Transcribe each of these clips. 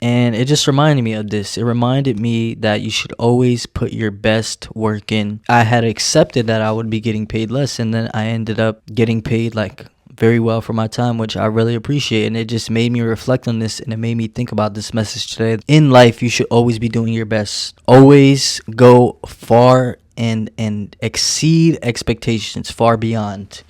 And it just reminded me of this. It reminded me that you should always put your best work in. I had accepted that I would be getting paid less, and then I ended up getting paid like very well for my time, which I really appreciate. And it just made me reflect on this, and it made me think about this message today. In life, you should always be doing your best. Always go far and exceed expectations, far beyond.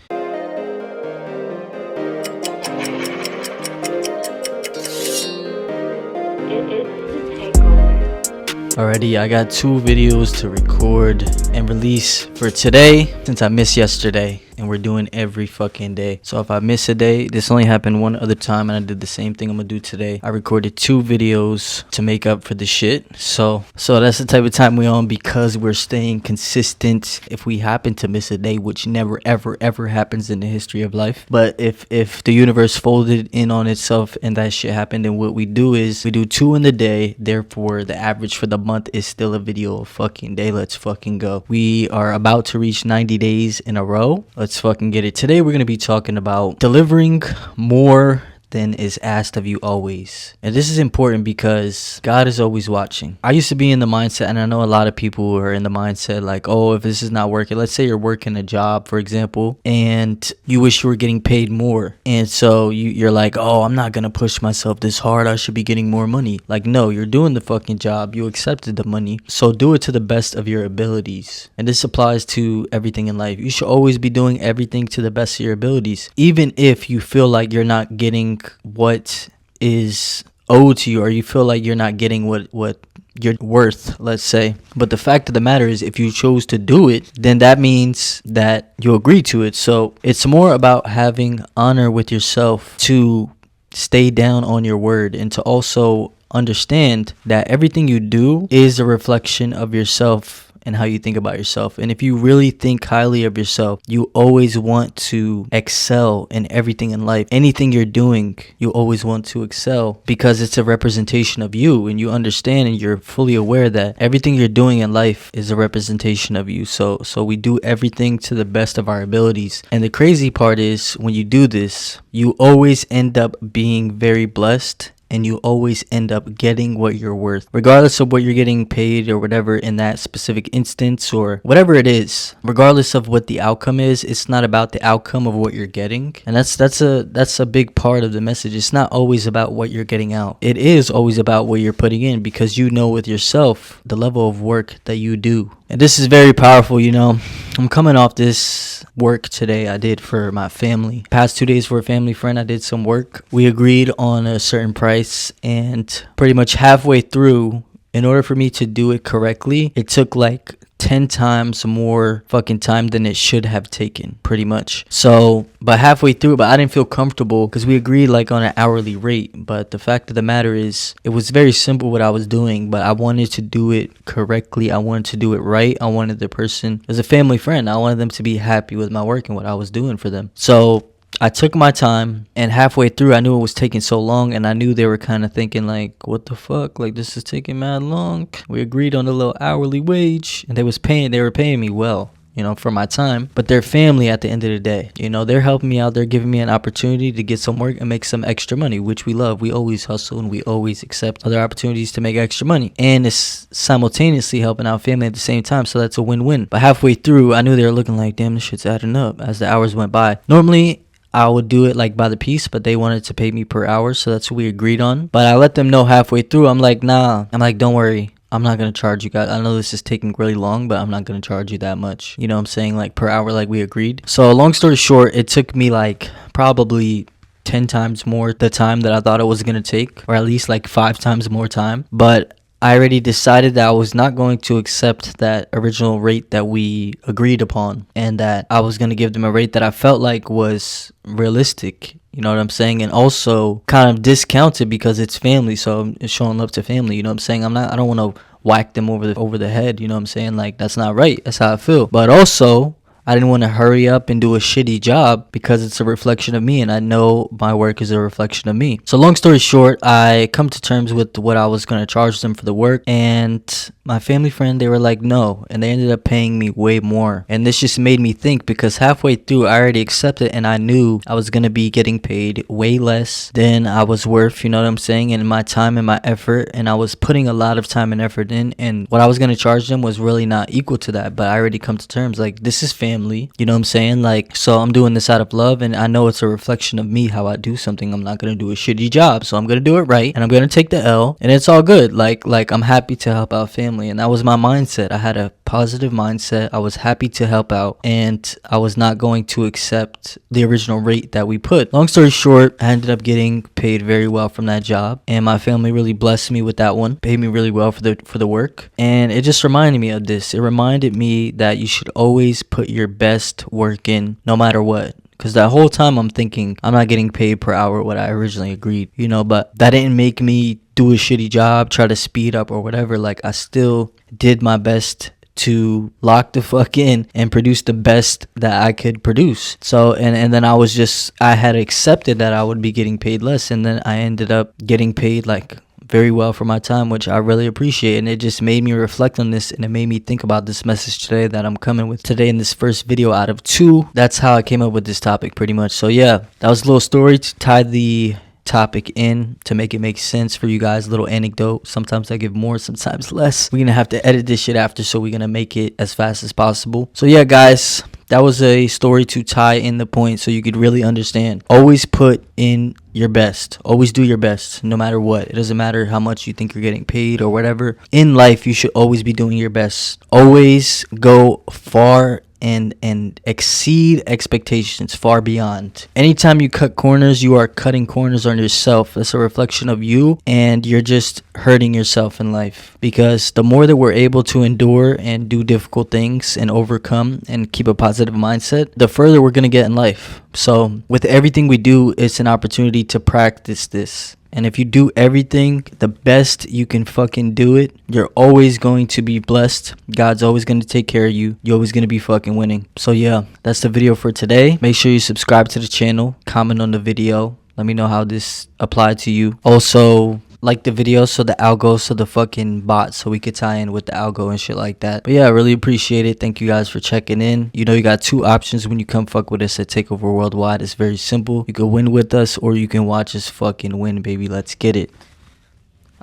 Alrighty, I got 2 videos to record and release for today since I missed yesterday, and we're doing every fucking day. So if I miss a day, this only happened one other time and I did the same thing I'm gonna do today. I recorded 2 videos to make up for the shit. So that's the type of time we on, because we're staying consistent. If we happen to miss a day, which never ever happens in the history of life, but if the universe folded in on itself and that shit happened, then what we do is we do 2 in the day. Therefore the average for the month is still a video a fucking day. Let's fucking go. We are about to reach 90 days in a row. Let's fucking get it. Today we're gonna be talking about delivering more than is asked of you always. And this is important because God is always watching. I used to be in the mindset, and I know a lot of people are in the mindset like, oh, if this is not working, let's say you're working a job, for example, and you wish you were getting paid more. And so you're like, oh, I'm not gonna push myself this hard, I should be getting more money. Like, no, you're doing the fucking job, you accepted the money, so do it to the best of your abilities. And this applies to everything in life. You should always be doing everything to the best of your abilities, even if you feel like you're not getting what is owed to you, or you feel like you're not getting what you're worth, let's say. But the fact of the matter is, if you chose to do it, then that means that you agree to it. So it's more about having honor with yourself, to stay down on your word, and to also understand that everything you do is a reflection of yourself and how you think about yourself. And if you really think highly of yourself, you always want to excel in everything in life. Anything you're doing, you always want to excel, because it's a representation of you, and you understand and you're fully aware that everything you're doing in life is a representation of you. So we do everything to the best of our abilities. And the crazy part is, when you do this, you always end up being very blessed, and you always end up getting what you're worth, regardless of what you're getting paid or whatever in that specific instance, or whatever it is. Regardless of what the outcome is, it's not about the outcome of what you're getting. And that's a big part of the message. It's not always about what you're getting out. It is always about what you're putting in, because you know with yourself the level of work that you do. And this is very powerful, you know. I'm coming off this work today I did for my family. Past 2 days for a family friend, I did some work. We agreed on a certain price, and pretty much halfway through, in order for me to do it correctly, it took like 10 times more fucking time than it should have taken, pretty much. So, but halfway through, but I didn't feel comfortable, because we agreed like on an hourly rate. But the fact of the matter is, it was very simple what I was doing, but I wanted to do it correctly. I wanted to do it right. I wanted the person, as a family friend, I wanted them to be happy with my work and what I was doing for them. So I took my time, and halfway through I knew it was taking so long, and I knew they were kind of thinking like, what the fuck, like this is taking mad long. We agreed on a little hourly wage, and they were paying me well, you know, for my time. But they're family at the end of the day, you know. They're helping me out, they're giving me an opportunity to get some work and make some extra money, which we love. We always hustle, and we always accept other opportunities to make extra money, and it's simultaneously helping out family at the same time. So that's a win-win. But halfway through, I knew they were looking like, damn, this shit's adding up as the hours went by. Normally I would do it like by the piece, but they wanted to pay me per hour, so that's what we agreed on. But I let them know halfway through, I'm like, nah, don't worry, I'm not going to charge you guys. I know this is taking really long, but I'm not going to charge you that much. You know what I'm saying? Like per hour, like we agreed. So long story short, it took me like probably 10 times more the time that I thought it was going to take, or at least like 5 times more time. But I already decided that I was not going to accept that original rate that we agreed upon, and that I was going to give them a rate that I felt like was realistic. You know what I'm saying? And also kind of discounted, because it's family, so I'm showing love to family. You know what I'm saying? I don't want to whack them over the head. You know what I'm saying? Like, that's not right. That's how I feel. But also, I didn't want to hurry up and do a shitty job, because it's a reflection of me, and I know my work is a reflection of me. So long story short, I come to terms with what I was going to charge them for the work, and My family friend, they were like, no. And they ended up paying me way more. And this just made me think, because halfway through, I already accepted and I knew I was going to be getting paid way less than I was worth, you know what I'm saying? And my time and my effort. And I was putting a lot of time and effort in. And what I was going to charge them was really not equal to that. But I already come to terms, like, this is family. You know what I'm saying? Like, so I'm doing this out of love. And I know it's a reflection of me, how I do something. I'm not going to do a shitty job. So I'm going to do it right. And I'm going to take the L. And it's all good. Like I'm happy to help out family. And that was my mindset. I had a positive mindset. I was happy to help out. And I was not going to accept the original rate that we put. Long story short, I ended up getting paid very well from that job. And my family really blessed me with that one. Paid me really well for the work. And it just reminded me of this. It reminded me that you should always put your best work in no matter what. Because that whole time I'm thinking I'm not getting paid per hour what I originally agreed, you know, but that didn't make me do a shitty job, try to speed up or whatever. Like, I still did my best to lock the fuck in and produce the best that I could produce. So, and then I had accepted that I would be getting paid less. And then I ended up getting paid like very well for my time, which I really appreciate. And it just made me reflect on this, and it made me think about this message today that I'm coming with today in this first video out of 2. That's how I came up with this topic pretty much. So yeah, that was a little story to tie the topic in, to make it make sense for you guys. A little anecdote. Sometimes I give more, sometimes less. We're gonna have to edit this shit after, so we're gonna make it as fast as possible. So yeah, guys, that was a story to tie in the point so you could really understand. Always put in your best. Always do your best, no matter what. It doesn't matter how much you think you're getting paid or whatever. In life, you should always be doing your best. Always go far and exceed expectations, far beyond. Anytime you cut corners, you are cutting corners on yourself. That's a reflection of you, and you're just hurting yourself in life. Because the more that we're able to endure and do difficult things and overcome and keep a positive mindset, the further we're going to get in life. So with everything we do, it's an opportunity to practice this. And if you do everything the best you can fucking do it, you're always going to be blessed. God's always going to take care of you. You're always going to be fucking winning. So yeah, that's the video for today. Make sure you subscribe to the channel, comment on the video. Let me know how this applied to you. Also, like the video so the algo, so the fucking bot, so we could tie in with the algo and shit like that. But yeah, I really appreciate it. Thank you guys for checking in. You know, you got 2 options when you come fuck with us at Takeover Worldwide. It's very simple. You can win with us, or you can watch us fucking win, baby. Let's get it.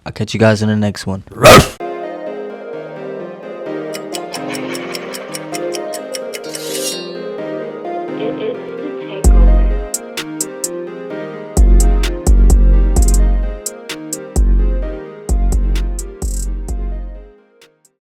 I'll catch you guys in the next one.